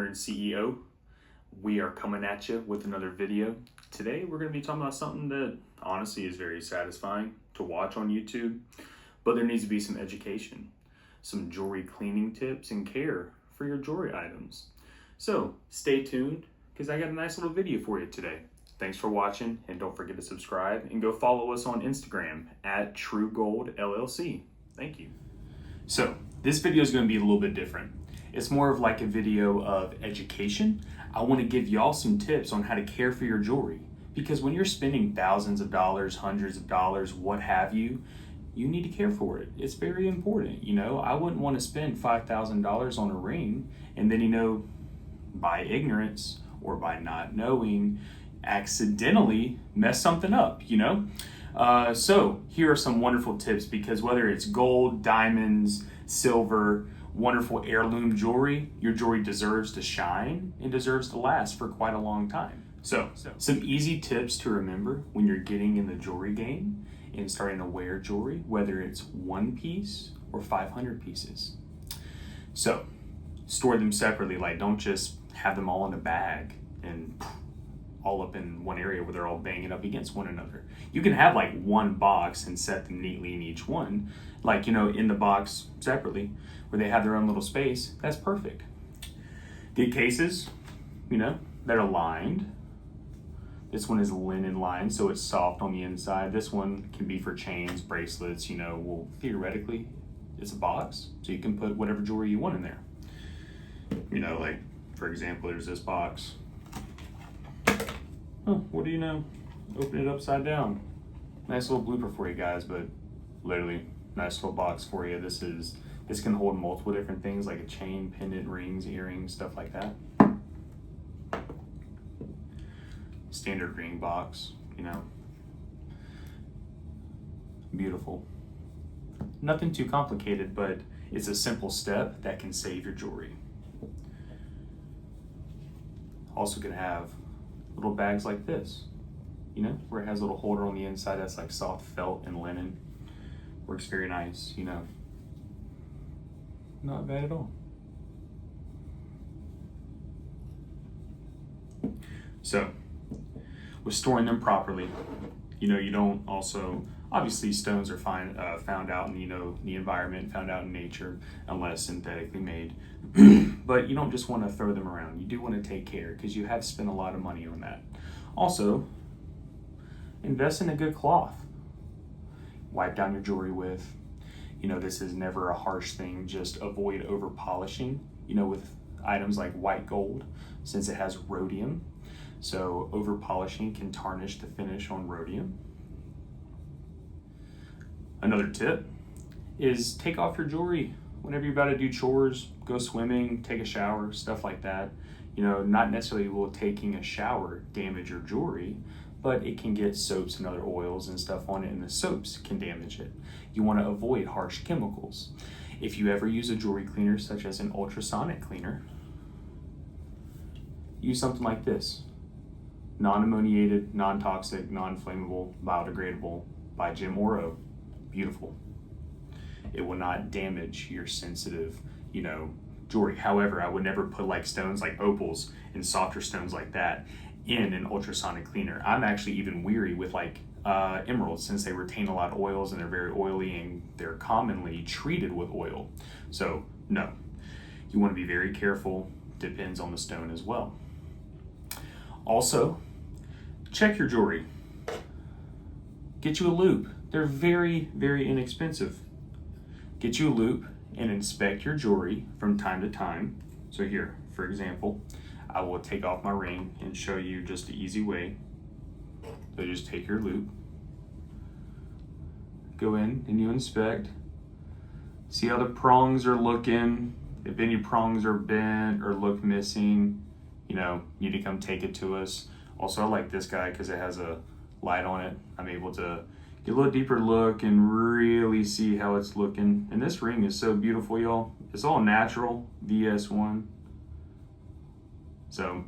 owner and CEO. We are coming at you with another video. Today we're going to be talking about something that honestly is very satisfying to watch on YouTube, but there needs to be some education, some jewelry cleaning tips and care for your jewelry items. So stay tuned because I got a nice little video for you today. Thanks for watching, and don't forget to subscribe and go follow us on Instagram at TruGold LLC. Thank you. So this video is going to be a little bit different. It's more of like a video of education. I want to give y'all some tips on how to care for your jewelry, because when you're spending thousands of dollars, hundreds of dollars, what have you, you need to care for it. It's very important. I wouldn't want to spend $5,000 on a ring and then, by ignorance or by not knowing, accidentally mess something up, So here are some wonderful tips, because whether it's gold, diamonds, silver, wonderful heirloom jewelry, your jewelry deserves to shine and deserves to last for quite a long time. So some easy tips to remember when you're getting in the jewelry game and starting to wear jewelry, whether it's one piece or 500 pieces. So store them separately. Like, don't just have them all in a bag and all up in one area where they're all banging up against one another. You can have like one box and set them neatly in each one, like, in the box separately where they have their own little space. That's perfect. Get cases, that are lined. This one is linen lined, so it's soft on the inside. This one can be for chains, bracelets, well, theoretically, it's a box, so you can put whatever jewelry you want in there. Like, for example, there's this box. Oh, what do you know? Open it upside down. Nice little blooper for you guys, but literally nice little box for you. This can hold multiple different things, like a chain, pendant, rings, earrings, stuff like that. Standard ring box, Beautiful. Nothing too complicated, but it's a simple step that can save your jewelry. Also can have little bags like this, where it has a little holder on the inside that's like soft felt and linen. Works very nice, Not bad at all. So, with storing them properly, you don't also, obviously stones are found out in, the environment, found out in nature, unless synthetically made. But you don't just want to throw them around. You do want to take care, because you have spent a lot of money on that. Also, invest in a good cloth. Wipe down your jewelry with. This is never a harsh thing. Just avoid over polishing, with items like white gold, since it has rhodium. So over polishing can tarnish the finish on rhodium. Another tip is take off your jewelry whenever you're about to do chores, go swimming, take a shower, stuff like that. Not necessarily will taking a shower damage your jewelry, but it can get soaps and other oils and stuff on it, and the soaps can damage it. You want to avoid harsh chemicals. If you ever use a jewelry cleaner, such as an ultrasonic cleaner, use something like this. Non-ammoniated, non-toxic, non-flammable, biodegradable by Jim Oro. Beautiful. It will not damage your sensitive, jewelry. However, I would never put like stones like opals and softer stones like that in an ultrasonic cleaner. I'm actually even weary with like emeralds, since they retain a lot of oils and they're very oily and they're commonly treated with oil. So no, you want to be very careful. Depends on the stone as well. Also, check your jewelry. Get you a loupe. They're very, very inexpensive. Get you a loupe and inspect your jewelry from time to time. So here, for example, I will take off my ring and show you just an easy way. So just take your loupe, go in and you inspect. See how the prongs are looking. If any prongs are bent or look missing, you need to come take it to us. Also, I like this guy because it has a light on it. I'm able to get a little deeper look and really see how it's looking. And this ring is so beautiful, y'all. It's all natural, VS1. So,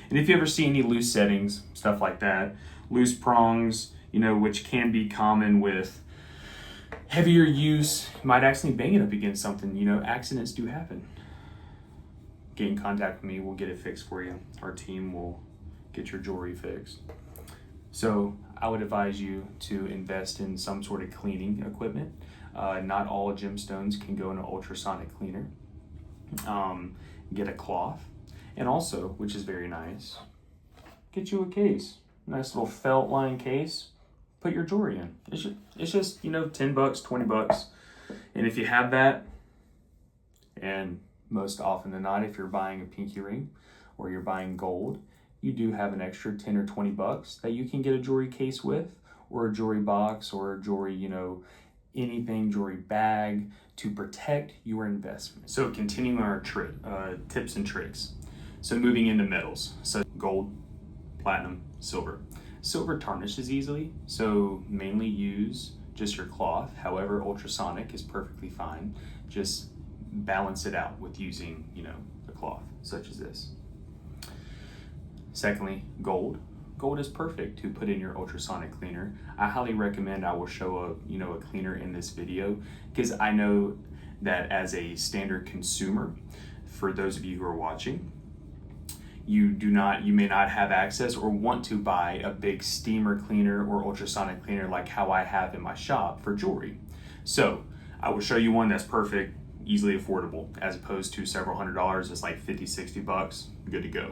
and if you ever see any loose settings, stuff like that, loose prongs, which can be common with heavier use, might accidentally bang it up against something. Accidents do happen. get in contact with me. We'll get it fixed for you. Our team will get your jewelry fixed. So I would advise you to invest in some sort of cleaning equipment. Not all gemstones can go in an ultrasonic cleaner. Get a cloth, and also, which is very nice, get you a case. Nice little felt lined case. Put your jewelry in. It's just, you know, $10, $20. And if you have that, and most often than not, if you're buying a pinky ring or you're buying gold, you do have an extra 10 or 20 bucks that you can get a jewelry case with, or a jewelry box, or a jewelry, you know, anything, jewelry bag to protect your investment. So continuing our tips and tricks. So moving into metals, so gold, platinum, silver. Silver tarnishes easily, so mainly use just your cloth. However, ultrasonic is perfectly fine. Just balance it out with using, you know, the cloth, such as this. Secondly, gold. Gold is perfect to put in your ultrasonic cleaner. I highly recommend, I will show a cleaner in this video, because I know that as a standard consumer, for those of you who are watching, you may not have access or want to buy a big steamer cleaner or ultrasonic cleaner like how I have in my shop for jewelry. So I will show you one that's perfect, easily affordable, as opposed to several $100s. It's like 50, 60 bucks, good to go.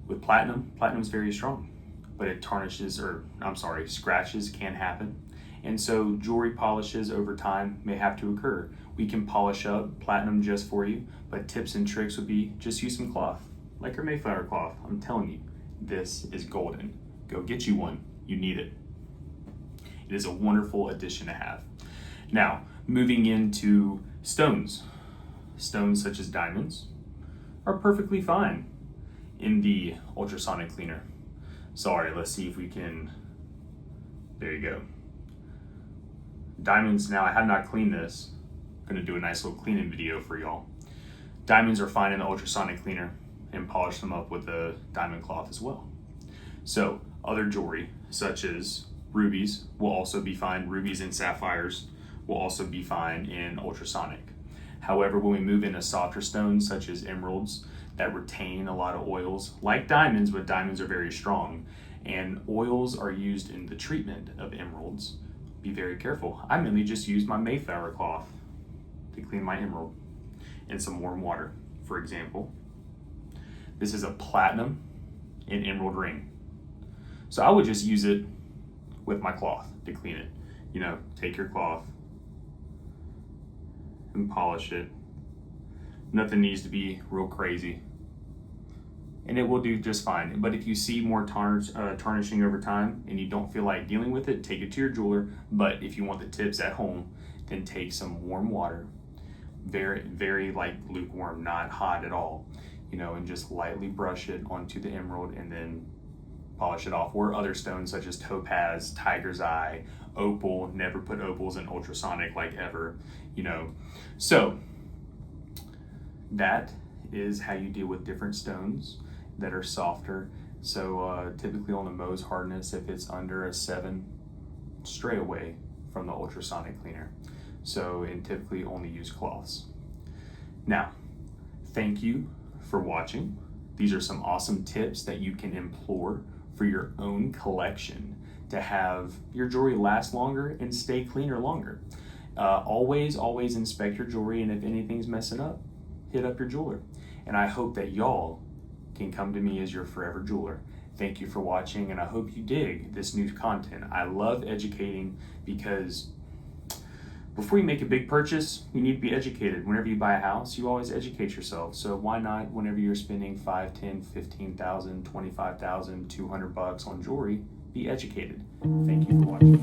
With platinum is very strong, but it scratches can happen. And so jewelry polishes over time may have to occur. We can polish up platinum just for you, but tips and tricks would be just use some cloth, like your Mayflower cloth. I'm telling you, this is golden. Go get you one, you need it. It is a wonderful addition to have. Now, moving into stones. Stones such as diamonds are perfectly fine in the ultrasonic cleaner. Sorry, let's see if we can, there you go. Diamonds, now I have not cleaned this. I'm gonna do a nice little cleaning video for y'all. Diamonds are fine in the ultrasonic cleaner, and polish them up with a diamond cloth as well. So other jewelry such as rubies will also be fine. Rubies and sapphires will also be fine in ultrasonic. However, when we move into softer stones such as emeralds that retain a lot of oils, like diamonds, but diamonds are very strong, and oils are used in the treatment of emeralds, be very careful. I mainly just use my Mayflower cloth to clean my emerald in some warm water. For example, this is a platinum and emerald ring. So I would just use it with my cloth to clean it. You know, take your cloth and polish it. Nothing needs to be real crazy, and it will do just fine. But if you see more tarnishing over time and you don't feel like dealing with it, take it to your jeweler. But if you want the tips at home, then take some warm water, very, very like lukewarm, not hot at all, you know, and just lightly brush it onto the emerald and then polish it off. Or other stones such as topaz, tiger's eye, opal. Never put opals in ultrasonic, like ever, you know. So that is how you deal with different stones that are softer. So typically on the Mohs hardness, if it's under a 7, stray away from the ultrasonic cleaner. So, and typically only use cloths. Now, thank you for watching. These are some awesome tips that you can employ for your own collection to have your jewelry last longer and stay cleaner longer. Always inspect your jewelry, and if anything's messing up, hit up your jeweler. And I hope that y'all can come to me as your forever jeweler. Thank you for watching, and I hope you dig this new content. I love educating, because before you make a big purchase, you need to be educated. Whenever you buy a house, you always educate yourself. So why not, whenever you're spending 5, 10, 15,000, 25,000, 200 bucks on jewelry, be educated. Thank you for watching.